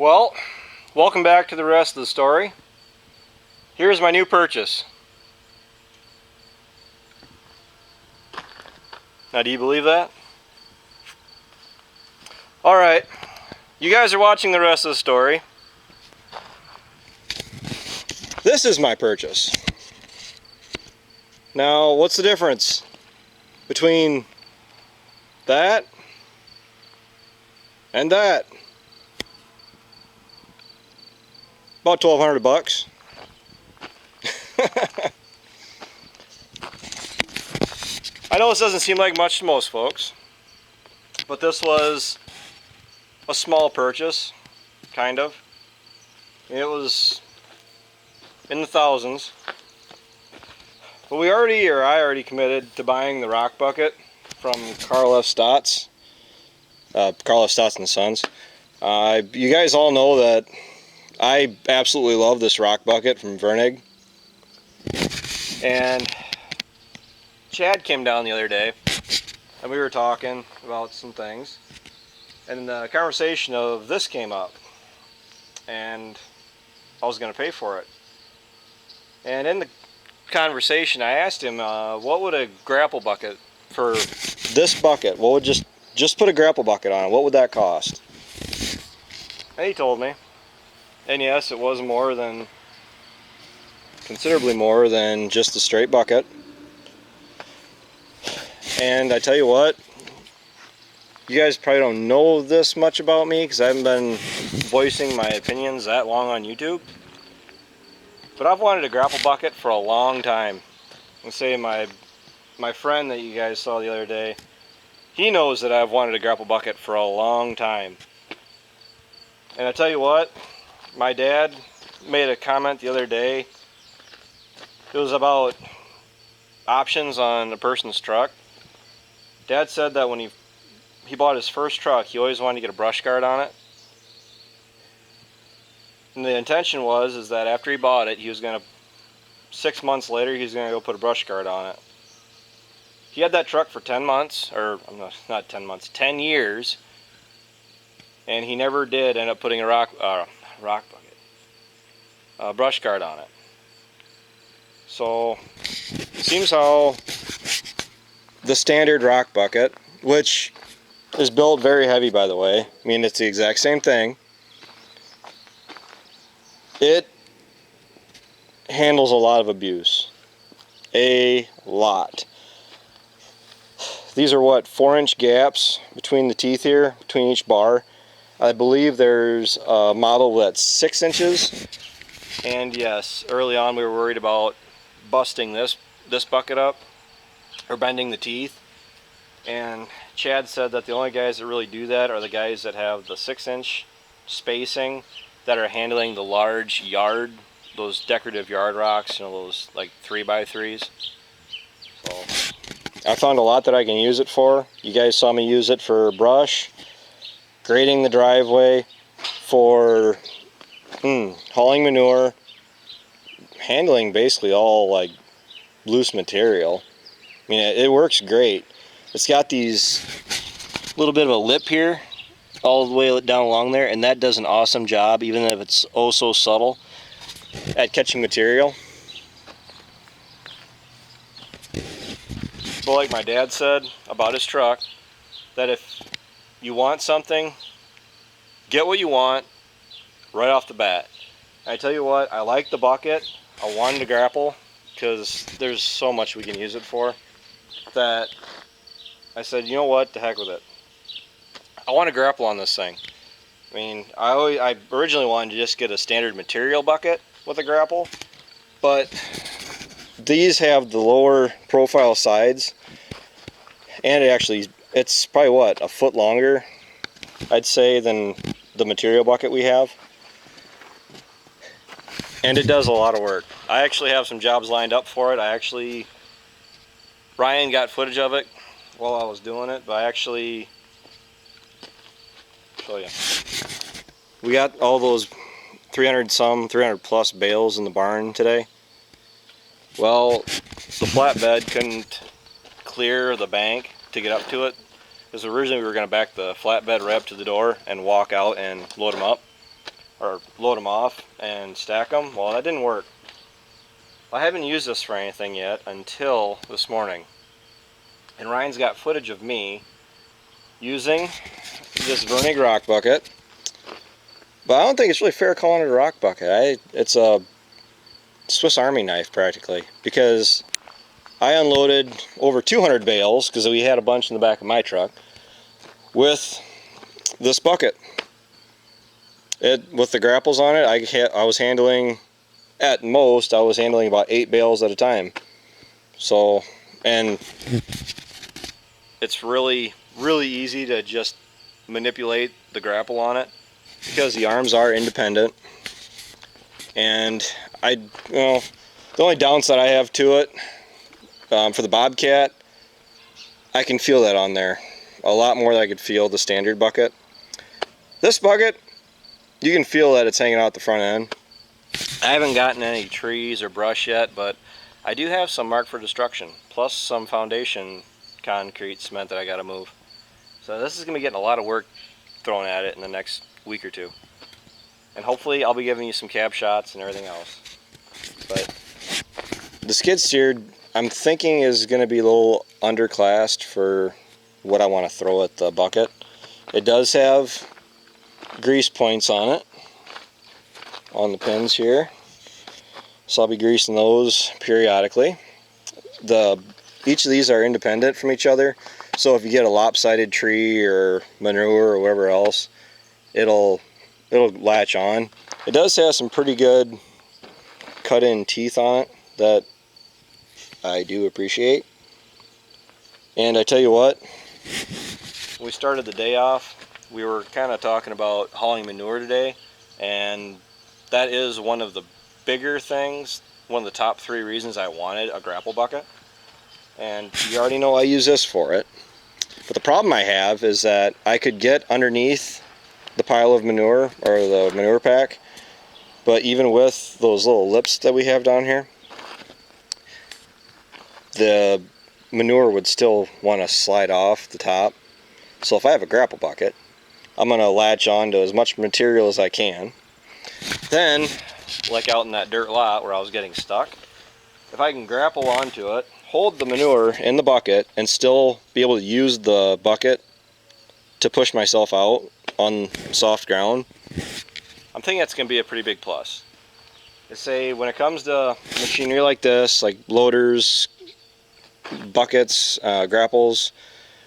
Well, welcome back to the rest of the story. Here's my new purchase. Now, do you believe that? Alright, you guys are watching the rest of the story. This is my purchase. Now, what's the difference between that and that? About $1,200. I know this doesn't seem like much to most folks, but this was a small purchase, kind of. It was in the thousands. But I already committed to buying the rock bucket from Carl F. Stotts. Carl F. Stotts and Sons. You guys all know that I absolutely love this rock bucket from Vernig. And Chad came down the other day and we were talking about some things, and the conversation of this came up, and I was going to pay for it. And in the conversation I asked him, what would a grapple bucket for this bucket, what would just put a grapple bucket on it, what would that cost? And he told me. And yes, it was considerably more than just a straight bucket. And I tell you what, you guys probably don't know this much about me because I haven't been voicing my opinions that long on YouTube. But I've wanted a grapple bucket for a long time. And say my friend that you guys saw the other day, he knows that I've wanted a grapple bucket for a long time. And I tell you what, my dad made a comment the other day. It was about options on a person's truck. Dad said that when he bought his first truck, he always wanted to get a brush guard on it. And the intention was that after he bought it, 6 months later, he was going to go put a brush guard on it. He had that truck for 10 months, or not 10 months, 10 years. And he never did end up putting a brush guard on it. So, seems how the standard rock bucket, which is built very heavy, by the way. I mean, it's the exact same thing. It handles a lot of abuse. A lot. These are what, 4-inch gaps between the teeth here, between each bar. I believe there's a model that's 6 inches. And yes, early on we were worried about busting this bucket up or bending the teeth. And Chad said that the only guys that really do that are the guys that have the 6-inch spacing, that are handling the large yard, those decorative yard rocks, those like 3x3s. So I found a lot that I can use it for. You guys saw me use it for brush, grading the driveway, for hauling manure, handling basically all like loose material. I mean, it works great. It's got these little bit of a lip here all the way down along there, and that does an awesome job, even if it's oh so subtle, at catching material. But like my dad said about his truck, that if you want something, get what you want right off the bat. And I tell you what, I like the bucket. I wanted to grapple because there's so much we can use it for, that I said, you know what, the heck with it. I want to grapple on this thing. I mean, I originally wanted to just get a standard material bucket with a grapple, but these have the lower profile sides, and it's probably what, a foot longer, I'd say, than the material bucket we have. And it does a lot of work. I actually have some jobs lined up for it. Ryan got footage of it while I was doing it, but show you. We got all those 300 plus bales in the barn today. Well, the flatbed couldn't clear the bank to get up to it, because originally we were going to back the flatbed right up to the door and walk out and load them up. or load them off and stack them. Well, that didn't work. I haven't used this for anything yet until this morning. And Ryan's got footage of me using this Vernig rock bucket. But I don't think it's really fair calling it a rock bucket. It's a Swiss Army knife practically, because I unloaded over 200 bales, because we had a bunch in the back of my truck, with this bucket. With the grapples on it, I was handling, at most, I was handling about 8 bales at a time. So, and it's really, really easy to just manipulate the grapple on it, because the arms are independent. And the only downside I have to it, for the Bobcat, I can feel that on there a lot more than I could feel the standard bucket. This bucket, you can feel that it's hanging out the front end. I haven't gotten any trees or brush yet, but I do have some marked for destruction, plus some foundation concrete cement that I gotta move. So this is gonna be getting a lot of work thrown at it in the next week or two. And hopefully I'll be giving you some cab shots and everything else. But the skid steer, I'm thinking, is gonna be a little underclassed for what I want to throw at the bucket. It does have grease points on it, on the pins here, so I'll be greasing those periodically. Each of these are independent from each other, so if you get a lopsided tree or manure or whatever else, it'll latch on. It does have some pretty good cut-in teeth on it that I do appreciate. And I tell you what, when we started the day off, we were kind of talking about hauling manure today, and that is one of the bigger things, one of the top 3 reasons I wanted a grapple bucket. And you already know I use this for it. But the problem I have is that I could get underneath the pile of manure, or the manure pack, but even with those little lips that we have down here, the manure would still want to slide off the top. So if I have a grapple bucket, I'm going to latch on to as much material as I can. Then, like out in that dirt lot where I was getting stuck, if I can grapple onto it, hold the manure in the bucket, and still be able to use the bucket to push myself out on soft ground, I'm thinking that's going to be a pretty big plus. I say when it comes to machinery like this, like loaders, buckets, grapples,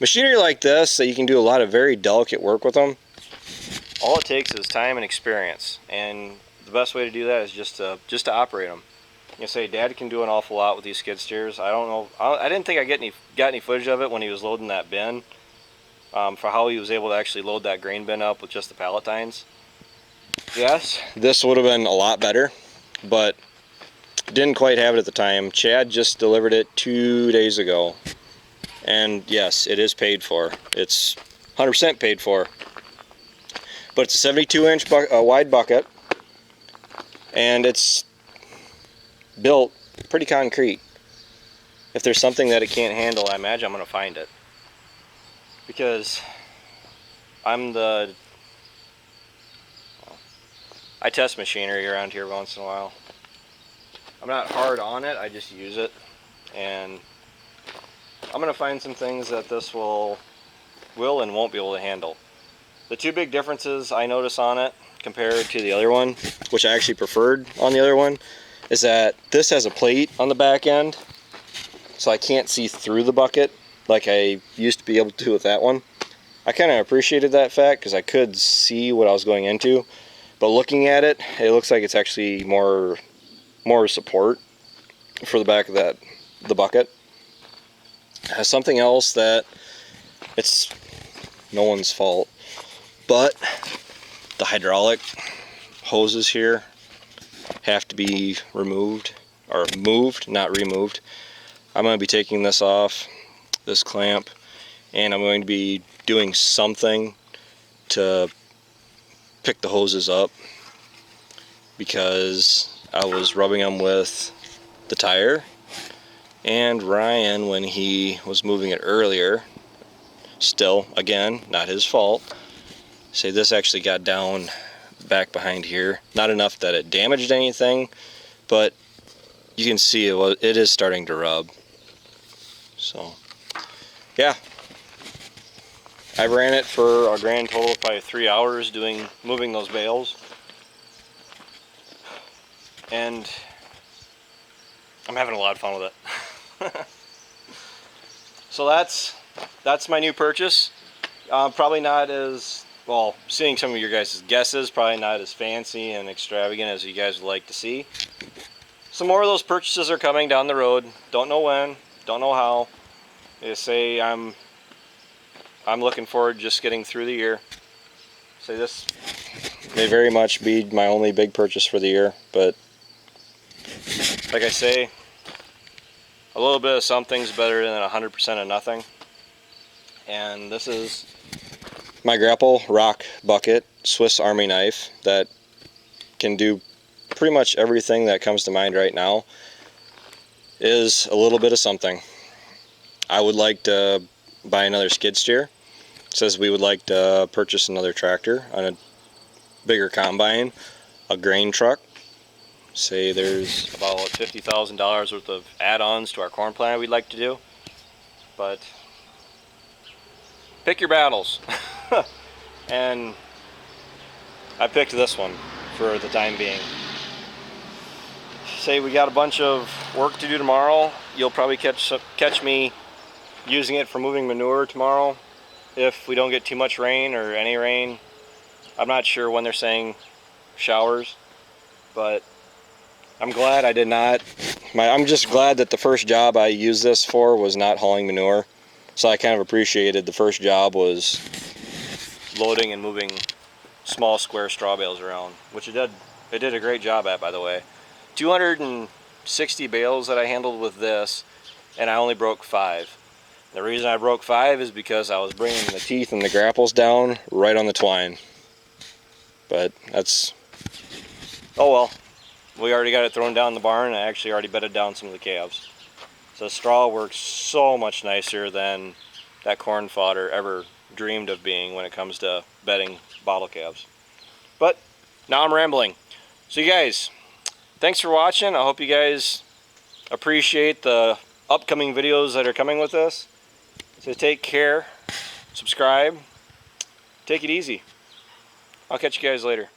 machinery like this that you can do a lot of very delicate work with them, all it takes is time and experience, and the best way to do that is just to operate them. You say Dad can do an awful lot with these skid steers. I don't know. I didn't think I got any footage of it when he was loading that bin, for how he was able to actually load that grain bin up with just the pallet tines. Yes, this would have been a lot better, but didn't quite have it at the time. Chad just delivered it 2 days ago, and yes, it is paid for. It's 100% paid for. But it's a 72-inch wide bucket, and it's built pretty concrete. If there's something that it can't handle, I imagine I'm going to find it. Because I test machinery around here once in a while. I'm not hard on it, I just use it. And I'm going to find some things that this will and won't be able to handle. The 2 big differences I notice on it compared to the other one, which I actually preferred on the other one, is that this has a plate on the back end, so I can't see through the bucket like I used to be able to with that one. I kind of appreciated that fact because I could see what I was going into, but looking at it, it looks like it's actually more support for the back of the bucket. Something else that it's no one's fault, but the hydraulic hoses here have to be removed, or moved, not removed. I'm going to be taking this off, this clamp, and I'm going to be doing something to pick the hoses up, because I was rubbing them with the tire, and Ryan, when he was moving it earlier, still, again, not his fault, say this actually got down back behind here. Not enough that it damaged anything, but you can see it is starting to rub. So yeah, I ran it for a grand total of probably 3 hours moving those bales, and I'm having a lot of fun with it. So that's my new purchase. Probably not as, well, seeing some of your guys' guesses, probably not as fancy and extravagant as you guys would like to see. Some more of those purchases are coming down the road. Don't know when, don't know how. They say I'm looking forward to just getting through the year. So this may very much be my only big purchase for the year, but like I say, a little bit of something's better than 100% of nothing. And this is my Grapple Rock Bucket Swiss Army knife that can do pretty much everything that comes to mind right now. Is a little bit of something. I would like to buy another skid steer. It says we would like to purchase another tractor on a bigger combine, a grain truck. Say there's about $50,000 worth of add-ons to our corn plant we'd like to do. But pick your battles. And I picked this one for the time being. Say we got a bunch of work to do tomorrow. You'll probably catch me using it for moving manure tomorrow if we don't get too much rain or any rain. I'm not sure when they're saying showers, but I'm glad I did not. I'm just glad that the first job I used this for was not hauling manure. So I kind of appreciated the first job was loading and moving small square straw bales around, which it did a great job at, by the way. 260 bales that I handled with this, and I only broke 5. The reason I broke 5 is because I was bringing the teeth and the grapples down right on the twine. But that's, oh well. We already got it thrown down in the barn, and I actually already bedded down some of the calves. So straw works so much nicer than that corn fodder ever dreamed of being when it comes to bedding bottle calves. But now I'm rambling. So you guys, thanks for watching. I hope you guys appreciate the upcoming videos that are coming with this. So take care, subscribe, take it easy. I'll catch you guys later.